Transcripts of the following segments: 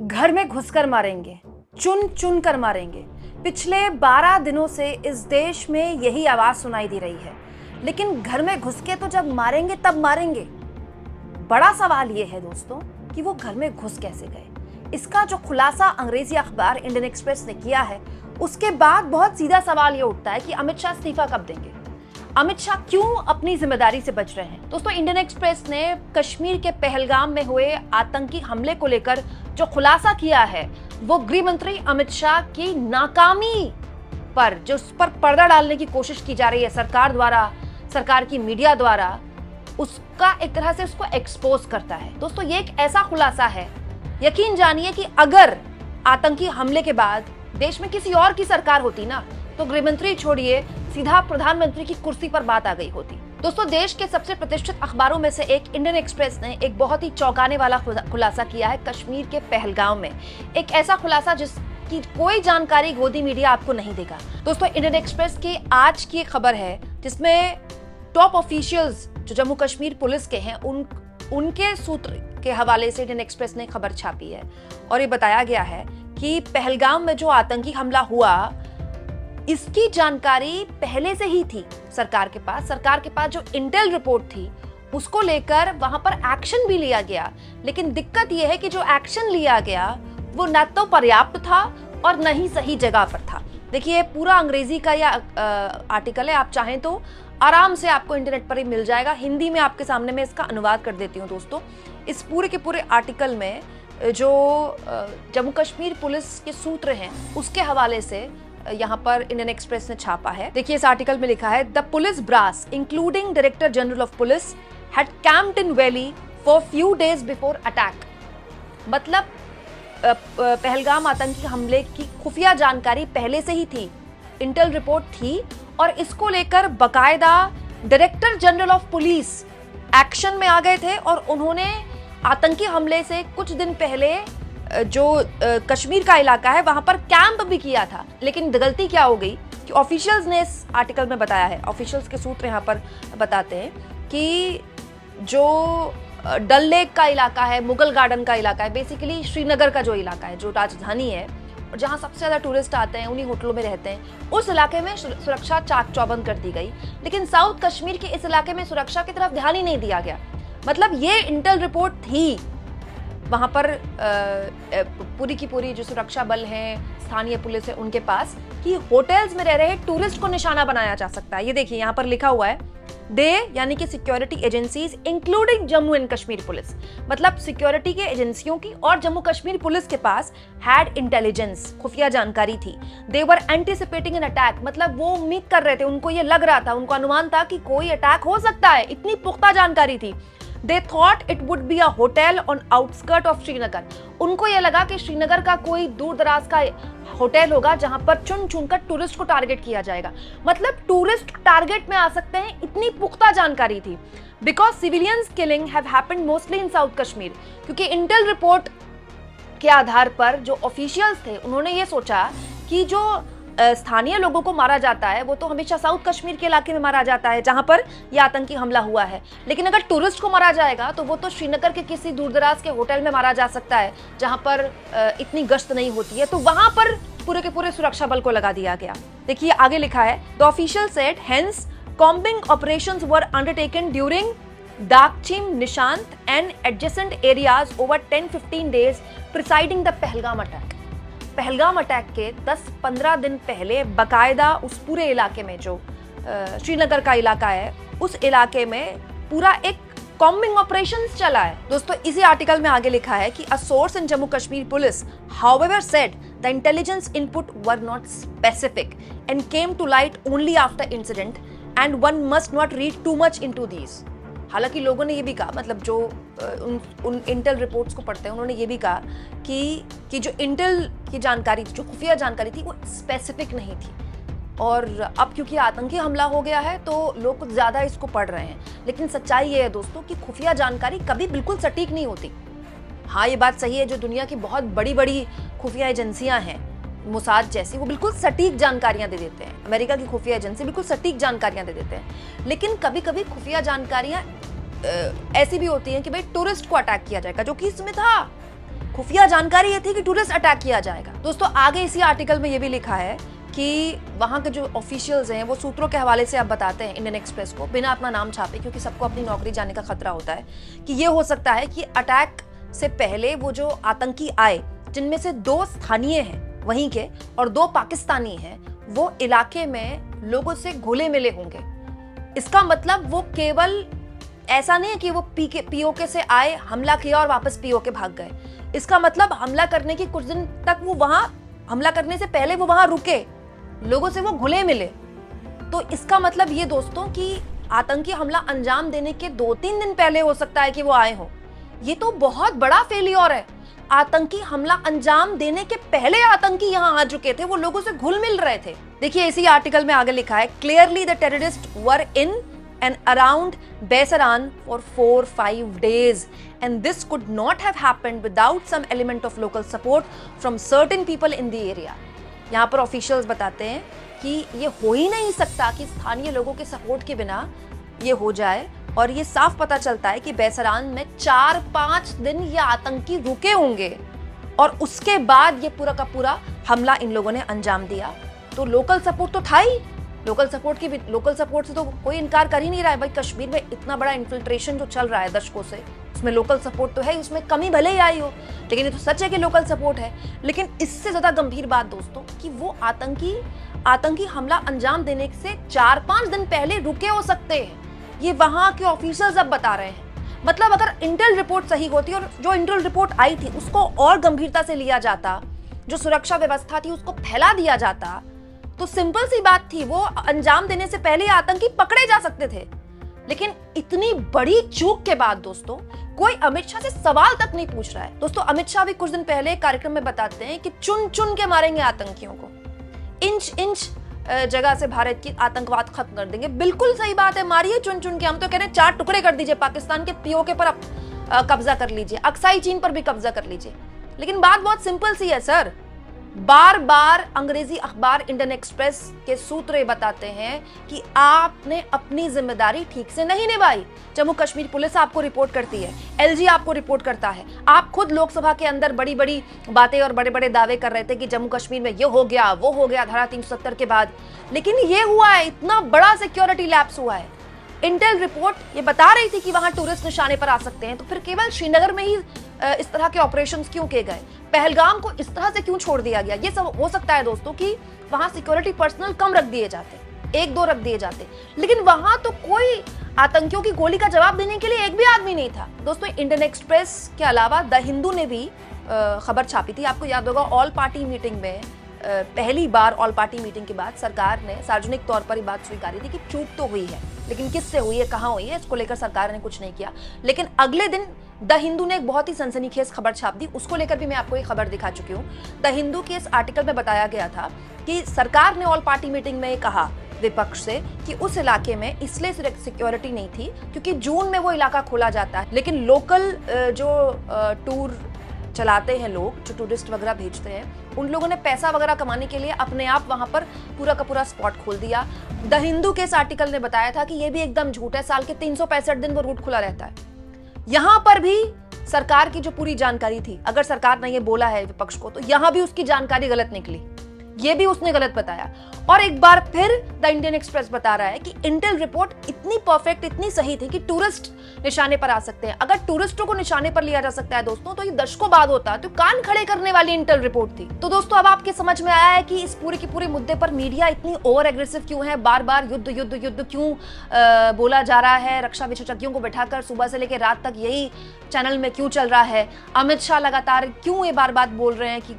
घर में घुसकर मारेंगे, चुन चुन कर मारेंगे। पिछले 12 दिनों से इस देश में यही आवाज सुनाई दे रही है, लेकिन घर में घुस के तो जब मारेंगे तब मारेंगे। बड़ा सवाल यह है दोस्तों कि वो घर में घुस कैसे गए। इसका जो खुलासा अंग्रेजी अखबार इंडियन एक्सप्रेस ने किया है, उसके बाद बहुत सीधा सवाल ये उठता है कि अमित शाह इस्तीफा कब देंगे। अमित शाह क्यों अपनी जिम्मेदारी से बच रहे हैं। दोस्तों, इंडियन एक्सप्रेस ने कश्मीर के पहलगाम में हुए आतंकी हमले को लेकर जो खुलासा किया है, वो गृह मंत्री अमित शाह की नाकामी पर, जो उस पर पर्दा डालने की कोशिश की जा रही है सरकार द्वारा, सरकार की मीडिया द्वारा, उसका एक तरह से उसको एक्सपोज करता है। दोस्तों, ये एक ऐसा खुलासा है, यकीन जानिए कि अगर आतंकी हमले के बाद देश में किसी और की सरकार होती ना, तो गृह मंत्री छोड़िए, सीधा प्रधानमंत्री की कुर्सी पर बात आ गई होती। दोस्तों, देश के सबसे प्रतिष्ठित अखबारों में से एक इंडियन एक्सप्रेस ने एक बहुत ही चौंकाने वाला खुलासा किया है कश्मीर के पहलगाम में। एक ऐसा खुलासा जिसकी कोई जानकारी गोदी मीडिया आपको नहीं देगा। दोस्तों, इंडियन एक्सप्रेस की आज की खबर है जिसमें टॉप ऑफिशियल्स जो जम्मू कश्मीर पुलिस के हैं, उनके सूत्र के हवाले से इंडियन एक्सप्रेस ने खबर छापी है और ये बताया गया है कि पहलगाम में जो आतंकी हमला हुआ, इसकी जानकारी पहले से ही थी सरकार के पास। सरकार के पास जो इंटेल रिपोर्ट थी, उसको लेकर वहां पर एक्शन भी लिया गया। लेकिन दिक्कत यह है कि जो एक्शन लिया गया वो न तो पर्याप्त था और न ही सही जगह पर था। देखिए, पूरा अंग्रेजी का यह आर्टिकल है, आप चाहें तो आराम से आपको इंटरनेट पर ही मिल जाएगा। हिंदी में आपके सामने मैं इसका अनुवाद कर देती हूँ। दोस्तों, इस पूरे के पूरे आर्टिकल में जो जम्मू कश्मीर पुलिस के सूत्र हैं, उसके हवाले से यहाँ पर इंडियन एक्सप्रेस ने छापा है। देखिए, इस आर्टिकल में लिखा है, the police brass including director general of police had camped in valley for few days before attack. मतलब पहलगाम आतंकी हमले की खुफिया जानकारी पहले से ही थी, इंटेल रिपोर्ट थी, और इसको लेकर बकायदा director general of police action में आ गए थे और उन्होंने आतंकी हमले से कुछ दिन पहले जो कश्मीर का इलाका है वहां पर कैंप भी किया था। लेकिन गलती क्या हो गई कि ऑफिशियल्स ने इस आर्टिकल में बताया है, ऑफिशियल्स के सूत्र यहाँ पर बताते हैं कि जो डल लेक का इलाका है, मुगल गार्डन का इलाका है, बेसिकली श्रीनगर का जो इलाका है, जो राजधानी है और जहाँ सबसे ज्यादा टूरिस्ट आते हैं, उन्हीं होटलों में रहते हैं, उस इलाके में सुरक्षा चाक चौबंद कर दी गई। लेकिन साउथ कश्मीर के इस इलाके में सुरक्षा की तरफ ध्यान ही नहीं दिया गया। मतलब ये इंटेल रिपोर्ट थी वहां पर पूरी की पूरी जो सुरक्षा बल हैं, स्थानीय पुलिस है, उनके पास, कि होटल्स में रह रहे टूरिस्ट को निशाना बनाया जा सकता है। ये देखिए, यहाँ पर लिखा हुआ है, दे यानी कि security agencies including Jammu and Kashmir police. मतलब सिक्योरिटी के एजेंसियों की और जम्मू कश्मीर पुलिस के पास हैड इंटेलिजेंस, खुफिया जानकारी थी। दे वर एंटिसिपेटिंग एन अटैक, मतलब वो उम्मीद कर रहे थे, उनको ये लग रहा था, उनको अनुमान था कि कोई अटैक हो सकता है, इतनी पुख्ता जानकारी थी। They thought it would be a hotel on outskirt of Srinagar. उनको यह लगा कि श्रीनगर का कोई दूर दराज का होटल होगा जहां पर चुन चुनकर टूरिस्ट को टारगेट किया जाएगा। मतलब टूरिस्ट टारगेट में आ सकते हैं, इतनी पुख्ता जानकारी थी। Because civilians killing have happened mostly in south Kashmir, क्योंकि इंटेल रिपोर्ट के आधार पर जो ऑफिशियल्स थे, उन्होंने ये सोचा कि जो स्थानीय लोगों को मारा जाता है वो तो हमेशा साउथ कश्मीर के इलाके में मारा जाता है जहां पर यह आतंकी हमला हुआ है। लेकिन अगर टूरिस्ट को मारा जाएगा तो वो तो श्रीनगर के किसी दूरदराज के होटल में मारा जा सकता है जहां पर इतनी गश्त नहीं होती है। तो वहां पर पूरे के पूरे सुरक्षा बल को लगा दिया गया। देखिए, आगे लिखा है, the official said hence combing operations were undertaken during Dachigam, Nishat and adjacent areas over 10-15 days preceding the Pahalgam attack. Pahalgam attack के 10-15 दिन पहले बकायदा उस पूरे इलाके में, जो श्रीनगर का इलाका है, उस इलाके में पूरा एक कॉम्बिंग ऑपरेशन चला है। दोस्तों, इसी आर्टिकल में आगे लिखा है कि a source in Jammu Kashmir police however said the intelligence input were not specific and came to light only after incident and one must not read too much into these. हालांकि लोगों ने ये भी कहा, मतलब जो उन इंटेल रिपोर्ट्स को पढ़ते हैं, उन्होंने ये भी कहा कि जो इंटेल की जानकारी थी, जो खुफिया जानकारी थी, वो स्पेसिफिक नहीं थी। और अब क्योंकि आतंकी हमला हो गया है तो लोग कुछ ज़्यादा इसको पढ़ रहे हैं। लेकिन सच्चाई ये है दोस्तों कि खुफिया जानकारी कभी बिल्कुल सटीक नहीं होती। हाँ, ये बात सही है, जो दुनिया की बहुत बड़ी बड़ी खुफिया एजेंसियाँ हैं, मोसाद जैसी, वो बिल्कुल सटीक जानकारियां दे देते हैं। अमेरिका की खुफिया एजेंसी बिल्कुल सटीक जानकारियां दे देते हैं। लेकिन कभी कभी खुफिया जानकारियां ऐसी भी होती हैं कि भाई टूरिस्ट को अटैक किया जाएगा, जो कि इसमें था। खुफिया जानकारी ये थी कि टूरिस्ट अटैक किया जाएगा। दोस्तों आगे इसी आर्टिकल में ये भी लिखा है कि वहाँ के जो ऑफिशियल्स हैं वो सूत्रों के हवाले से अब बताते हैं इंडियन एक्सप्रेस को, बिना अपना नाम छापे, क्योंकि सबको अपनी नौकरी जाने का खतरा होता है, कि ये हो सकता है कि अटैक से पहले वो जो आतंकी आए, जिनमें से 2 स्थानीय हैं वहीं के और 2 पाकिस्तानी हैं, वो इलाके में लोगों से घुले मिले होंगे। इसका मतलब वो केवल ऐसा नहीं है कि वो पीओके से आए, हमला किया और वापस पीओके भाग गए। इसका मतलब हमला करने की कुछ दिन तक वो वहां, हमला करने से पहले वो वहां रुके, लोगों से वो घुले मिले। तो इसका मतलब ये दोस्तों कि आतंकी हमला अंजाम देने के 2-3 दिन पहले हो सकता है कि वो आए हो। ये तो बहुत बड़ा फेलियर है। आतंकी हमला अंजाम देने के पहले आतंकी यहाँ आ चुके थे, वो लोगों से घुल मिल रहे थे। देखिए इसी आर्टिकल में आगे लिखा है, clearly the terrorist were in and around Baisaran for 4-5 days, and this could not have happened without some element of local support from certain people in the area. यहाँ पर ऑफिशियल्स बताते हैं कि ये हो ही नहीं सकता कि स्थानीय लोगों के सपोर्ट के बिना ये हो जाए, और ये साफ पता चलता है कि बैसरान में 4-5 दिन ये आतंकी रुके होंगे और उसके बाद ये पूरा का पूरा हमला इन लोगों ने अंजाम दिया। तो लोकल सपोर्ट तो था ही, लोकल सपोर्ट से तो कोई इनकार कर ही नहीं रहा है भाई। कश्मीर में इतना बड़ा इन्फिल्ट्रेशन जो चल रहा है दशकों से, उसमें लोकल सपोर्ट तो है, उसमें कमी भले ही आई हो, लेकिन ये तो सच है कि लोकल सपोर्ट है। लेकिन इससे ज्यादा गंभीर बात दोस्तों कि वो आतंकी हमला अंजाम देने से 4-5 दिन पहले रुके हो सकते हैं, ये वहां के ऑफिसर्स अब बता रहे हैं। मतलब अगर इंटेल रिपोर्ट सही होती और जो इंटेल रिपोर्ट आई थी उसको और गंभीरता से लिया जाता, जो सुरक्षा व्यवस्था थी उसको फैला दिया जाता, तो सिंपल सी बात थी, वो अंजाम देने से पहले आतंकी पकड़े जा सकते थे। लेकिन इतनी बड़ी चूक के बाद दोस्तों कोई अमित शाह से सवाल तक नहीं पूछ रहा है। दोस्तों अमित शाह भी कुछ दिन पहले कार्यक्रम में बताते हैं कि चुन चुन के मारेंगे आतंकियों को, इंच इंच जगह से भारत की आतंकवाद खत्म कर देंगे। बिल्कुल सही बात है, मारिए चुन चुन के। हम तो कह रहे हैं 4 टुकड़े कर दीजिए, पाकिस्तान के पीओके पर कब्जा कर लीजिए, अक्साई चीन पर भी कब्जा कर लीजिए। लेकिन बात बहुत सिंपल सी है सर। बार बार अंग्रेजी अखबार इंडियन एक्सप्रेस के सूत्र बताते हैं कि आपने अपनी जिम्मेदारी ठीक से नहीं निभाई। जम्मू कश्मीर पुलिस आपको रिपोर्ट करती है, एलजी आपको रिपोर्ट करता है, आप खुद लोकसभा के अंदर बड़ी बड़ी बातें और बड़े बड़े दावे कर रहे थे कि जम्मू कश्मीर में ये हो गया वो हो गया धारा 370 के बाद। लेकिन ये हुआ है, इतना बड़ा सिक्योरिटी लैप्स हुआ है। इंटेल रिपोर्ट ये बता रही थी कि वहां टूरिस्ट निशाने पर आ सकते हैं, तो फिर केवल श्रीनगर में ही इस तरह के ऑपरेशंस क्यों किए गए, पहलगाम को इस तरह से क्यों छोड़ दिया गया? ये सब हो सकता है दोस्तों कि वहां सिक्योरिटी पर्सनल कम रख दिए जाते, 1-2 रख दिए जाते, लेकिन वहां तो कोई आतंकियों की गोली का जवाब देने के लिए एक भी आदमी नहीं था। दोस्तों इंडियन एक्सप्रेस के अलावा द हिंदू ने भी खबर छापी थी। आपको याद होगा ऑल पार्टी मीटिंग में पहली बार ऑल पार्टी मीटिंग के बाद सरकार ने सार्वजनिक तौर पर ये बात स्वीकारी थी कि चूक तो हुई है, लेकिन किससे हुई है, कहाँ हुई है, इसको लेकर सरकार ने कुछ नहीं किया। लेकिन अगले दिन द हिंदू ने एक बहुत ही सनसनीखेज खबर छाप दी, उसको लेकर भी मैं आपको एक खबर दिखा चुकी हूँ। द हिंदू के इस आर्टिकल में बताया गया था कि सरकार ने ऑल पार्टी मीटिंग में कहा विपक्ष से कि उस इलाके में इसलिए सिक्योरिटी नहीं थी क्योंकि जून में वो इलाका खोला जाता है, लेकिन लोकल जो टूर चलाते हैं लोग, जो टूरिस्ट वगैरह भेजते हैं, उन लोगों ने पैसा वगैरह कमाने के लिए अपने आप वहां पर पूरा का पूरा स्पॉट खोल दिया। द हिंदू के इस आर्टिकल ने बताया था कि ये भी एकदम झूठ है, साल के 365 दिन वो रूट खुला रहता है। यहां पर भी सरकार की जो पूरी जानकारी थी, अगर सरकार ने ये बोला है विपक्ष को, तो यहां भी उसकी जानकारी गलत निकली, ये भी उसने गलत बताया। और एक बार फिर द इंडियन एक्सप्रेस बता रहा है कि इंटेल रिपोर्ट इतनी परफेक्ट, इतनी सही थी कि टूरिस्ट निशाने पर आ सकते हैं। अगर टूरिस्टों को निशाने पर लिया जा सकता है दोस्तों, तो ये दशकों बाद होता है। तो कान खड़े करने वाली इंटेल रिपोर्ट थी। तो दोस्तों अब आपके समझ में आया है कि इस पूरे के पूरे मुद्दे पर मीडिया इतनी ओवर एग्रेसिव क्यों है, बार बार युद्ध युद्ध युद्ध क्यों बोला जा रहा है, रक्षा विशेषज्ञों को बैठाकर सुबह से लेकर रात तक यही चैनल में क्यों चल रहा है, अमित शाह लगातार क्यों ये बार बार बोल रहे हैं कि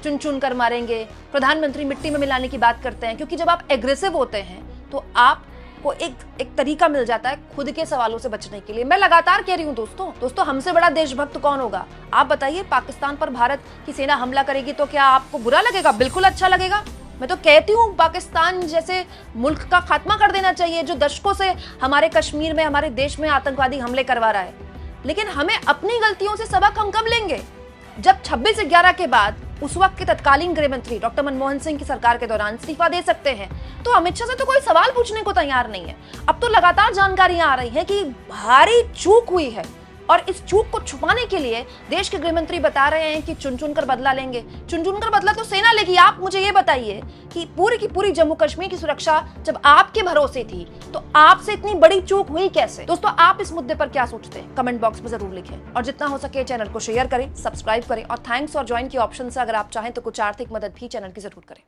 चुन चुन कर मारेंगे, प्रधानमंत्री मिट्टी में मिलाने की बात करते हैं। क्योंकि जब आप एग्रेसिव होते हैं तो आपको एक तरीका मिल जाता है खुद के सवालों से बचने के लिए। मैं लगातार कह रही हूँ दोस्तों हमसे बड़ा देशभक्त कौन होगा? आप बताइए, पाकिस्तान पर भारत की सेना हमला करेगी तो क्या आपको बुरा लगेगा? बिल्कुल अच्छा लगेगा। मैं तो कहती हूँ पाकिस्तान जैसे मुल्क का खात्मा कर देना चाहिए जो दशकों से हमारे कश्मीर में, हमारे देश में आतंकवादी हमले करवा रहा है। लेकिन हमें अपनी गलतियों से सबक हम कब लेंगे? जब 26/11 के बाद उस वक्त के तत्कालीन गृह मंत्री डॉक्टर मनमोहन सिंह की सरकार के दौरान इस्तीफा दे सकते हैं, तो अमित शाह से तो कोई सवाल पूछने को तैयार नहीं है। अब तो लगातार जानकारियां आ रही हैं कि भारी चूक हुई है, और इस चूक को छुपाने के लिए देश के गृह मंत्री बता रहे हैं कि चुन चुन कर बदला लेंगे। चुन चुन कर बदला तो सेना लेगी। आप मुझे ये बताइए कि पूरी की पूरी जम्मू कश्मीर की सुरक्षा जब आपके भरोसे थी तो आपसे इतनी बड़ी चूक हुई कैसे? दोस्तों, आप इस मुद्दे पर क्या सोचते हैं? कमेंट बॉक्स में जरूर लिखें और जितना हो सके चैनल को शेयर करें, सब्सक्राइब करें और थैंक्स और ज्वाइन के ऑप्शन से अगर आप चाहें तो कुछ आर्थिक मदद भी चैनल की जरूर करें।